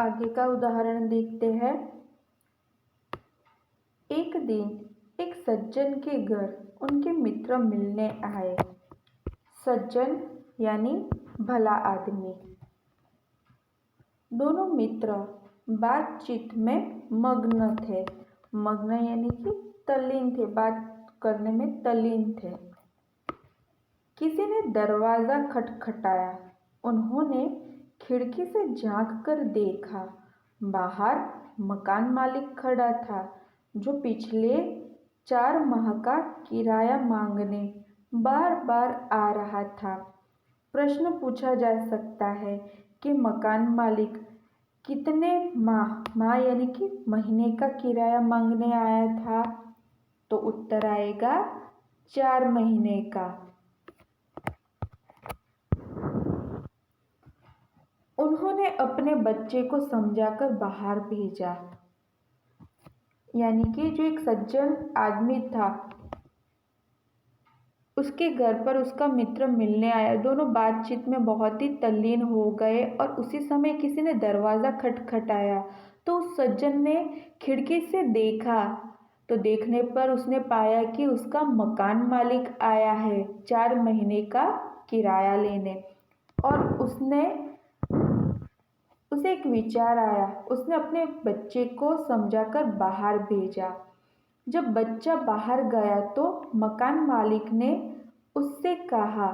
आगे का उदाहरण देखते हैं। एक दिन एक सज्जन के घर उनके मित्र मिलने आए। सज्जन यानी भला आदमी। दोनों मित्र बातचीत में मग्न थे। मग्न यानी कि तल्लीन थे, बात करने में तल्लीन थे। किसी ने दरवाज़ा खटखटाया। उन्होंने खिड़की से झांक कर देखा। बाहर मकान मालिक खड़ा था, जो पिछले 4 माह का किराया मांगने बार बार आ रहा था। प्रश्न पूछा जा सकता है कि मकान मालिक कितने माह यानी कि महीने का किराया मांगने आया था? तो उत्तर आएगा 4 महीने का। उन्होंने अपने बच्चे को समझाकर बाहर भेजा। यानी कि जो एक सज्जन आदमी था, उसके घर पर उसका मित्र मिलने आया। दोनों बातचीत में बहुत ही तल्लीन हो गए और उसी समय किसी ने दरवाज़ा खटखटाया। तो उस सज्जन ने खिड़की से देखा, तो देखने पर उसने पाया कि उसका मकान मालिक आया है 4 महीने का किराया लेने। और उसे एक विचार आया। उसने अपने बच्चे को समझाकर बाहर भेजा। जब बच्चा बाहर गया तो मकान मालिक ने उससे कहा,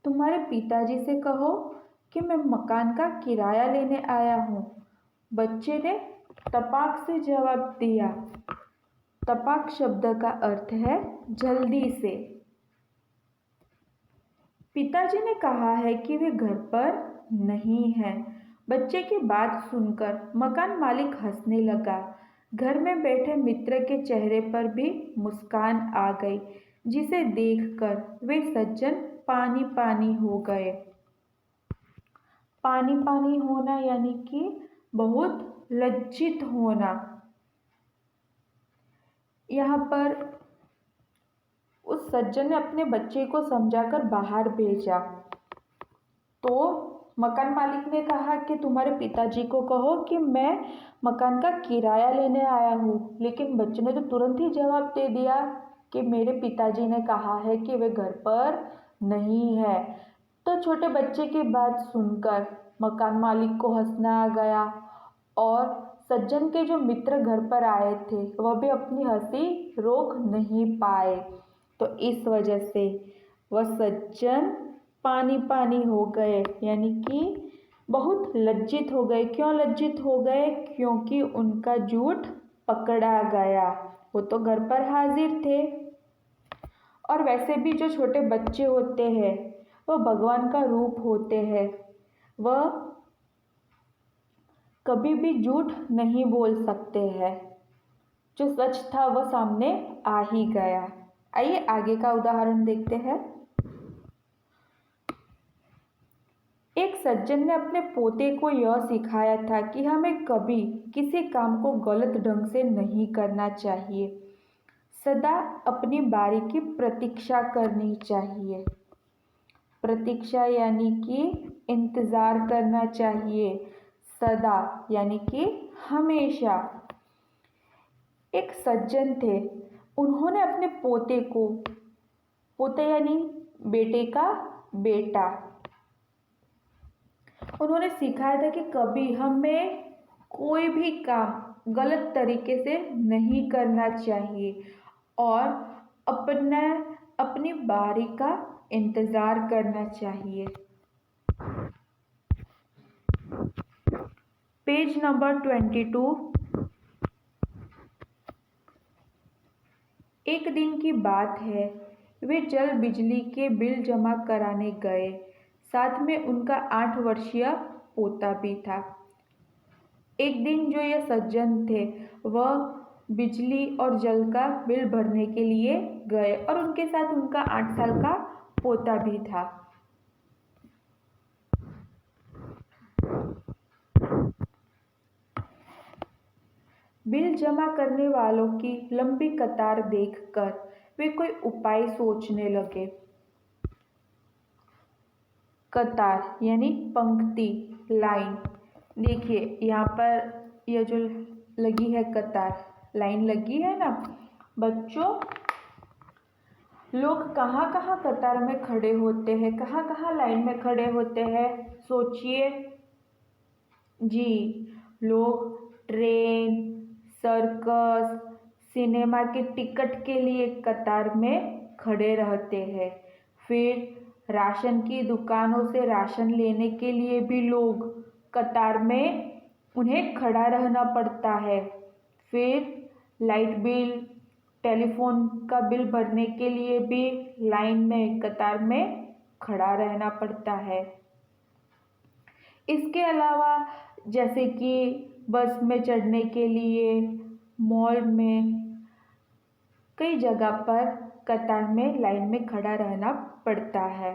तुम्हारे पिताजी से कहो कि मैं मकान का किराया लेने आया हूँ। बच्चे ने तपाक से जवाब दिया। तपाक शब्द का अर्थ है जल्दी से। पिताजी ने कहा है कि वे घर पर नहीं हैं। बच्चे की बात सुनकर मकान मालिक हंसने लगा। घर में बैठे मित्र के चेहरे पर भी मुस्कान आ गई, जिसे देखकर वे सज्जन पानी पानी हो गए। पानी पानी होना यानी कि बहुत लज्जित होना। यहाँ पर उस सज्जन ने अपने बच्चे को समझाकर बाहर भेजा। तो मकान मालिक ने कहा कि तुम्हारे पिताजी को कहो कि मैं मकान का किराया लेने आया हूँ। लेकिन बच्चे ने तो तुरंत ही जवाब दे दिया कि मेरे पिताजी ने कहा है कि वे घर पर नहीं है। तो छोटे बच्चे की बात सुनकर मकान मालिक को हंसना आ गया और सज्जन के जो मित्र घर पर आए थे वह भी अपनी हंसी रोक नहीं पाए। तो इस वजह से वह सज्जन पानी पानी हो गए, यानी कि बहुत लज्जित हो गए। क्यों लज्जित हो गए? क्योंकि उनका झूठ पकड़ा गया। वो तो घर पर हाजिर थे। और वैसे भी जो छोटे बच्चे होते हैं वह भगवान का रूप होते हैं। वह कभी भी झूठ नहीं बोल सकते हैं। जो सच था वह सामने आ ही गया। आइए आगे का उदाहरण देखते हैं। एक सज्जन ने अपने पोते को यह सिखाया था कि हमें कभी किसी काम को गलत ढंग से नहीं करना चाहिए। सदा अपनी बारी की प्रतीक्षा करनी चाहिए। प्रतीक्षा यानी कि इंतज़ार करना चाहिए। सदा यानी कि हमेशा। एक सज्जन थे, उन्होंने अपने पोते को, पोते यानी बेटे का बेटा, उन्होंने सिखाया था कि कभी हमें कोई भी काम गलत तरीके से नहीं करना चाहिए और अपनी बारी का इंतज़ार करना चाहिए। Page number 22। एक दिन की बात है, वे जल बिजली के बिल जमा कराने गए। साथ में उनका 8 वर्षीय पोता भी था। एक दिन जो ये सज्जन थे वह बिजली और जल का बिल भरने के लिए गए और उनके साथ उनका 8 साल का पोता भी था। बिल जमा करने वालों की लंबी कतार देखकर वे कोई उपाय सोचने लगे। कतार यानी पंक्ति, लाइन। देखिए यहाँ पर यह जो लगी है कतार, लाइन लगी है ना बच्चों, लोग कहाँ कहाँ कतार में खड़े होते हैं, कहाँ कहाँ लाइन में खड़े होते हैं, सोचिए जी। लोग ट्रेन, सर्कस, सिनेमा के टिकट के लिए कतार में खड़े रहते हैं। फिर राशन की दुकानों से राशन लेने के लिए भी लोग कतार में उन्हें खड़ा रहना पड़ता है। फिर लाइट बिल, टेलीफोन का बिल भरने के लिए भी लाइन में कतार में खड़ा रहना पड़ता है। इसके अलावा जैसे कि बस में चढ़ने के लिए, मॉल में, कई जगह पर कतार में लाइन में खड़ा रहना पड़ता है।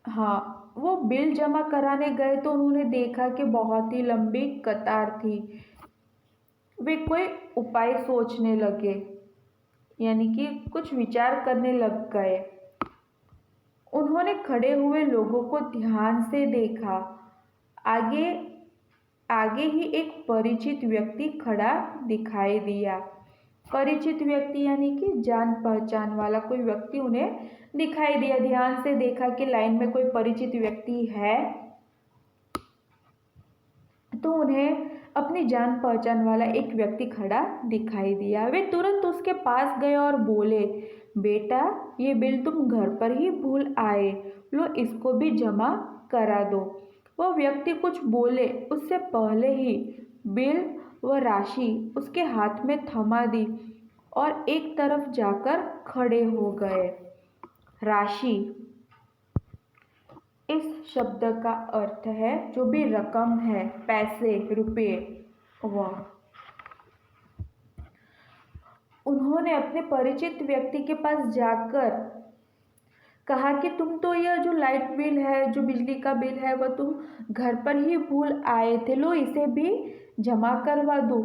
हाँ, वो बिल जमा कराने गए तो उन्होंने देखा कि बहुत ही लंबी कतार थी। वे कोई उपाय सोचने लगे, यानी कि कुछ विचार करने लग गए। उन्होंने खड़े हुए लोगों को ध्यान से देखा। आगे आगे ही एक परिचित व्यक्ति खड़ा दिखाई दिया। परिचित व्यक्ति यानी कि जान पहचान वाला कोई व्यक्ति उन्हें दिखाई दिया। ध्यान से देखा कि लाइन में कोई परिचित व्यक्ति है, तो उन्हें अपनी जान पहचान वाला एक व्यक्ति खड़ा दिखाई दिया। वे तुरंत उसके पास गए और बोले, बेटा ये बिल तुम घर पर ही भूल आए, लो इसको भी जमा करा दो। वह व्यक्ति कुछ बोले उससे पहले ही बिल व राशि उसके हाथ में थमा दी और एक तरफ जाकर खड़े हो गए। राशि इस शब्द का अर्थ है जो भी रकम है, पैसे, रुपए, वह। उन्होंने अपने परिचित व्यक्ति के पास जाकर कहा कि तुम तो यह जो लाइट बिल है, जो बिजली का बिल है, वह तुम घर पर ही भूल आए थे, लो इसे भी जमा करवा दो।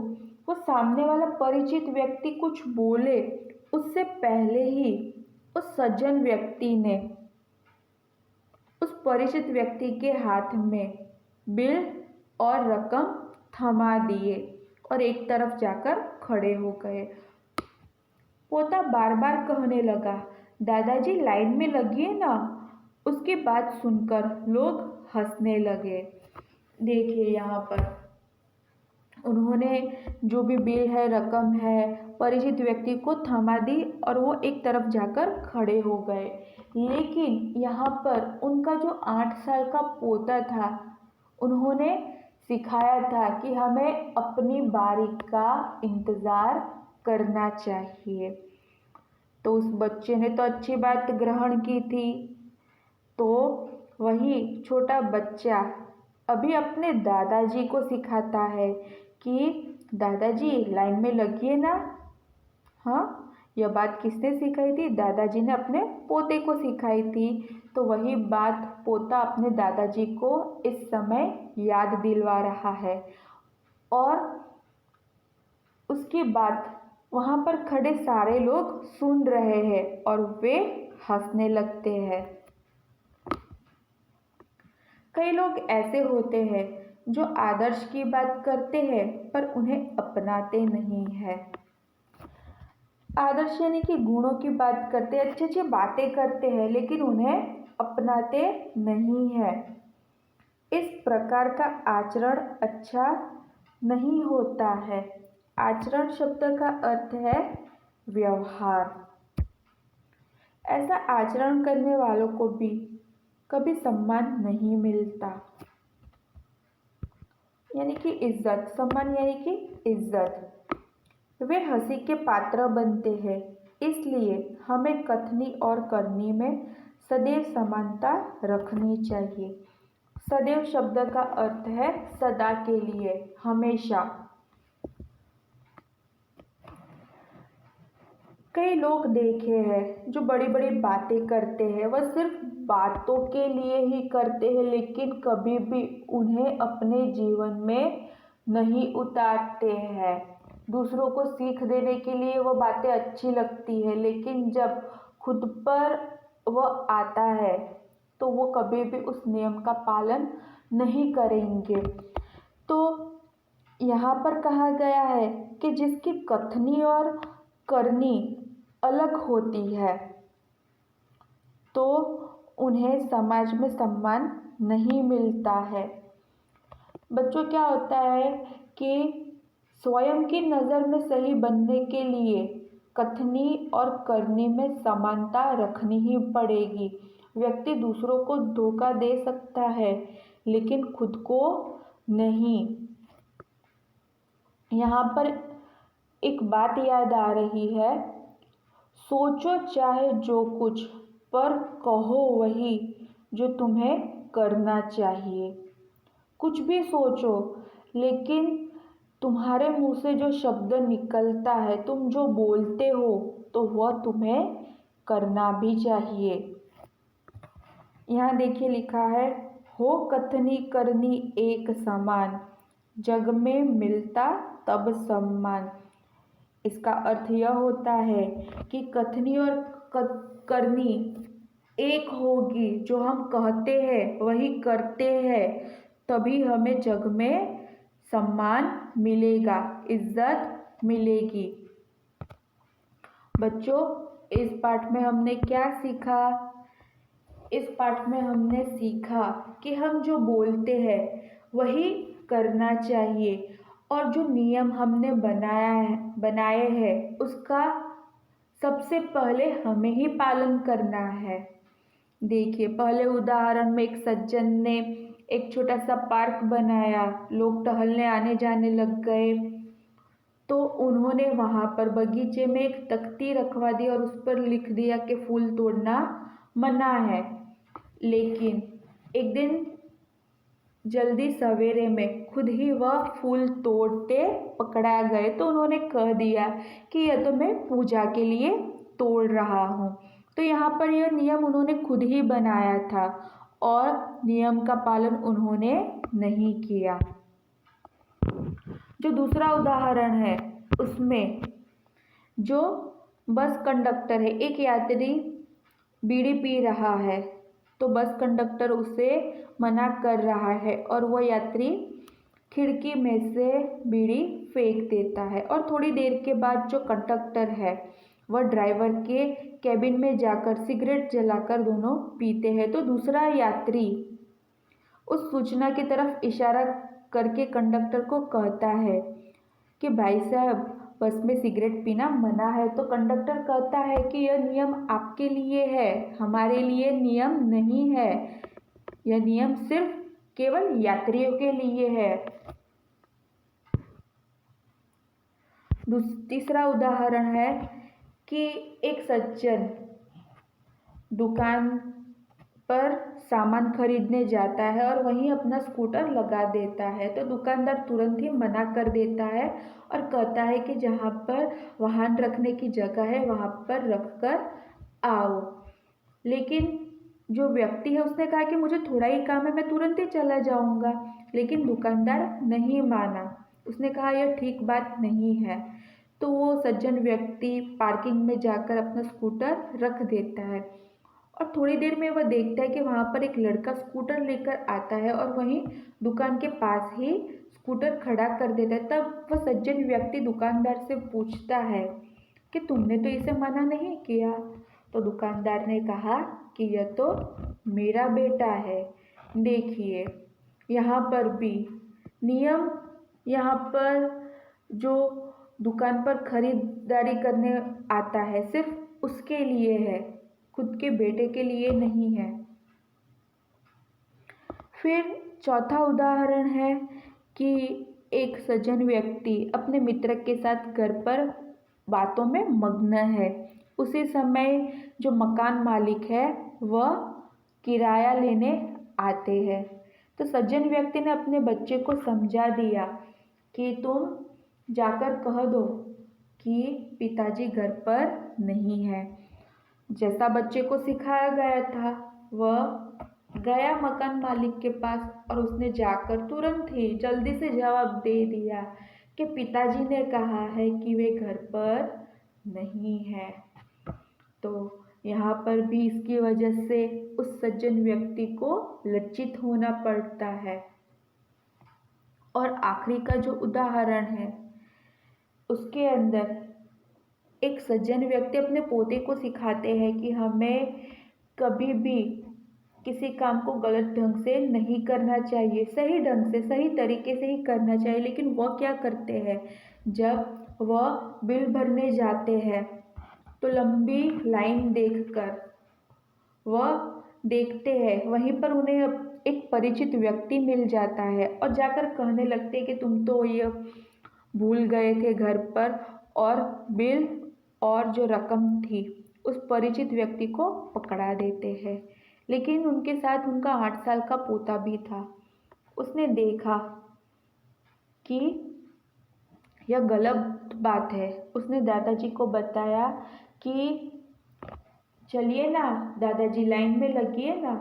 वो सामने वाला परिचित व्यक्ति कुछ बोले उससे पहले ही उस सज्जन व्यक्ति ने उस परिचित व्यक्ति के हाथ में बिल और रकम थमा दिए और एक तरफ जाकर खड़े हो गए। पोता बार बार कहने लगा, दादाजी लाइन में लगिए ना। उसकी बात सुनकर लोग हंसने लगे। देखिए यहाँ पर उन्होंने जो भी बिल है, रकम है, परिचित व्यक्ति को थमा दी और वो एक तरफ जाकर खड़े हो गए। लेकिन यहाँ पर उनका जो 8 साल का पोता था, उन्होंने सिखाया था कि हमें अपनी बारी का इंतज़ार करना चाहिए। तो उस बच्चे ने तो अच्छी बात ग्रहण की थी। तो वही छोटा बच्चा अभी अपने दादाजी को सिखाता है कि दादाजी लाइन में लगिए ना। हाँ, यह बात किसने सिखाई थी? दादाजी ने अपने पोते को सिखाई थी। तो वही बात पोता अपने दादाजी को इस समय याद दिलवा रहा है और उसकी बात वहाँ पर खड़े सारे लोग सुन रहे हैं और वे हंसने लगते हैं। कई लोग ऐसे होते हैं जो आदर्श की बात करते हैं पर उन्हें अपनाते नहीं हैं। आदर्श यानी कि गुणों की बात करते हैं, अच्छी अच्छी बातें करते हैं, लेकिन उन्हें अपनाते नहीं हैं। इस प्रकार का आचरण अच्छा नहीं होता है। आचरण शब्द का अर्थ है व्यवहार। ऐसा आचरण करने वालों को भी कभी सम्मान नहीं मिलता, यानी कि इज्जत। सम्मान यानी कि इज्जत। वे हंसी के पात्र बनते हैं। इसलिए हमें कथनी और करनी में सदैव समानता रखनी चाहिए। सदैव शब्द का अर्थ है सदा के लिए, हमेशा। कई लोग देखे हैं जो बड़ी बड़ी बातें करते हैं, वह सिर्फ बातों के लिए ही करते हैं, लेकिन कभी भी उन्हें अपने जीवन में नहीं उतारते हैं। दूसरों को सीख देने के लिए वह बातें अच्छी लगती है, लेकिन जब खुद पर वह आता है तो वो कभी भी उस नियम का पालन नहीं करेंगे। तो यहाँ पर कहा गया है कि जिसकी कथनी और करनी अलग होती है तो उन्हें समाज में सम्मान नहीं मिलता है। बच्चों, क्या होता है कि स्वयं की नज़र में सही बनने के लिए कथनी और करनी में समानता रखनी ही पड़ेगी। व्यक्ति दूसरों को धोखा दे सकता है लेकिन खुद को नहीं। यहाँ पर एक बात याद आ रही है, सोचो चाहे जो कुछ, पर कहो वही जो तुम्हें करना चाहिए। कुछ भी सोचो, लेकिन तुम्हारे मुंह से जो शब्द निकलता है, तुम जो बोलते हो, तो वह तुम्हें करना भी चाहिए। यहाँ देखिए लिखा है, हो कथनी करनी एक समान, जग में मिलता तब सम्मान। इसका अर्थ यह होता है कि कथनी और करनी एक होगी। जो हम कहते हैं वही करते हैं, तभी हमें जग में सम्मान मिलेगा, इज्जत मिलेगी। बच्चों, इस पाठ में हमने क्या सीखा? इस पाठ में हमने सीखा कि हम जो बोलते हैं वही करना चाहिए और जो नियम हमने बनाए हैं उसका सबसे पहले हमें ही पालन करना है। देखिए, पहले उदाहरण में एक सज्जन ने एक छोटा सा पार्क बनाया, लोग टहलने आने जाने लग गए, तो उन्होंने वहाँ पर बगीचे में एक तख्ती रखवा दी और उस पर लिख दिया कि फूल तोड़ना मना है। लेकिन एक दिन जल्दी सवेरे में खुद ही वह फूल तोड़ते पकड़ा गए, तो उन्होंने कह दिया कि यह तो मैं पूजा के लिए तोड़ रहा हूँ। तो यहाँ पर यह नियम उन्होंने खुद ही बनाया था और नियम का पालन उन्होंने नहीं किया। जो दूसरा उदाहरण है उसमें जो बस कंडक्टर है, एक यात्री बीड़ी पी रहा है, तो बस कंडक्टर उसे मना कर रहा है और वह यात्री खिड़की में से बीड़ी फेंक देता है। और थोड़ी देर के बाद जो कंडक्टर है वह ड्राइवर के कैबिन में जाकर सिगरेट जलाकर दोनों पीते हैं। तो दूसरा यात्री उस सूचना की तरफ इशारा करके कंडक्टर को कहता है कि भाई साहब, बस में सिगरेट पीना मना है। तो कंडक्टर कहता है कि यह नियम आपके लिए है, हमारे लिए नियम नहीं है। यह नियम सिर्फ केवल यात्रियों के लिए है। तीसरा उदाहरण है कि एक सज्जन दुकान पर सामान खरीदने जाता है और वहीं अपना स्कूटर लगा देता है। तो दुकानदार तुरंत ही मना कर देता है और कहता है कि जहाँ पर वाहन रखने की जगह है वहाँ पर रख कर आओ। लेकिन जो व्यक्ति है उसने कहा कि मुझे थोड़ा ही काम है, मैं तुरंत ही चला जाऊँगा। लेकिन दुकानदार नहीं माना, उसने कहा यह ठीक बात नहीं है। तो वो सज्जन व्यक्ति पार्किंग में जाकर अपना स्कूटर रख देता है और थोड़ी देर में वह देखता है कि वहाँ पर एक लड़का स्कूटर लेकर आता है और वहीं दुकान के पास ही स्कूटर खड़ा कर देता है। तब वह सज्जन व्यक्ति दुकानदार से पूछता है कि तुमने तो इसे मना नहीं किया। तो दुकानदार ने कहा कि यह तो मेरा बेटा है, देखिए यहाँ पर भी नियम, यहाँ पर जो दुकान पर खरीदारी करने आता है सिर्फ उसके लिए है, खुद के बेटे के लिए नहीं है। फिर चौथा उदाहरण है कि एक सज्जन व्यक्ति अपने मित्र के साथ घर पर बातों में मग्न है। उसी समय जो मकान मालिक है वह किराया लेने आते हैं। तो सज्जन व्यक्ति ने अपने बच्चे को समझा दिया कि तुम जाकर कह दो कि पिताजी घर पर नहीं है। जैसा बच्चे को सिखाया गया था वह गया मकान मालिक के पास और उसने जाकर तुरंत ही जल्दी से जवाब दे दिया कि पिताजी ने कहा है कि वे घर पर नहीं है। तो यहाँ पर भी इसकी वजह से उस सज्जन व्यक्ति को लज्जित होना पड़ता है। और आखिरी का जो उदाहरण है उसके अंदर एक सज्जन व्यक्ति अपने पोते को सिखाते हैं कि हमें कभी भी किसी काम को गलत ढंग से नहीं करना चाहिए, सही ढंग से सही तरीके से ही करना चाहिए। लेकिन वह क्या करते हैं, जब वह बिल भरने जाते हैं तो लंबी लाइन देखकर वह देखते हैं, वहीं पर उन्हें एक परिचित व्यक्ति मिल जाता है और जाकर कहने लगते हैं कि तुम तो ये भूल गए थे घर पर, और बिल और जो रकम थी उस परिचित व्यक्ति को पकड़ा देते हैं। लेकिन उनके साथ उनका 8 साल का पोता भी था। उसने देखा कि यह गलत बात है। उसने दादाजी को बताया कि चलिए ना दादाजी, लाइन में लगिए ना।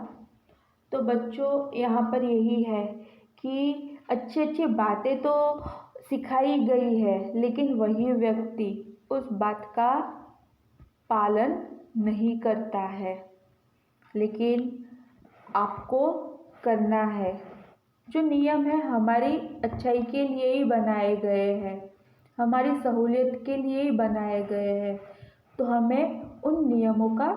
तो बच्चों, यहाँ पर यही है कि अच्छी अच्छी बातें तो सिखाई गई है, लेकिन वही व्यक्ति उस बात का पालन नहीं करता है। लेकिन आपको करना है। जो नियम है हमारी अच्छाई के लिए ही बनाए गए हैं, हमारी सहूलियत के लिए ही बनाए गए हैं, तो हमें उन नियमों का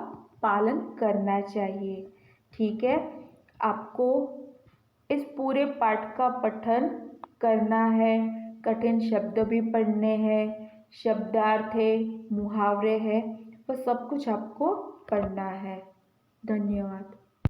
पालन करना चाहिए। ठीक है, आपको इस पूरे पाठ का पठन करना है, कठिन शब्द भी पढ़ने हैं, शब्दार्थ है, मुहावरे हैं, वह सब कुछ आपको पढ़ना है। धन्यवाद।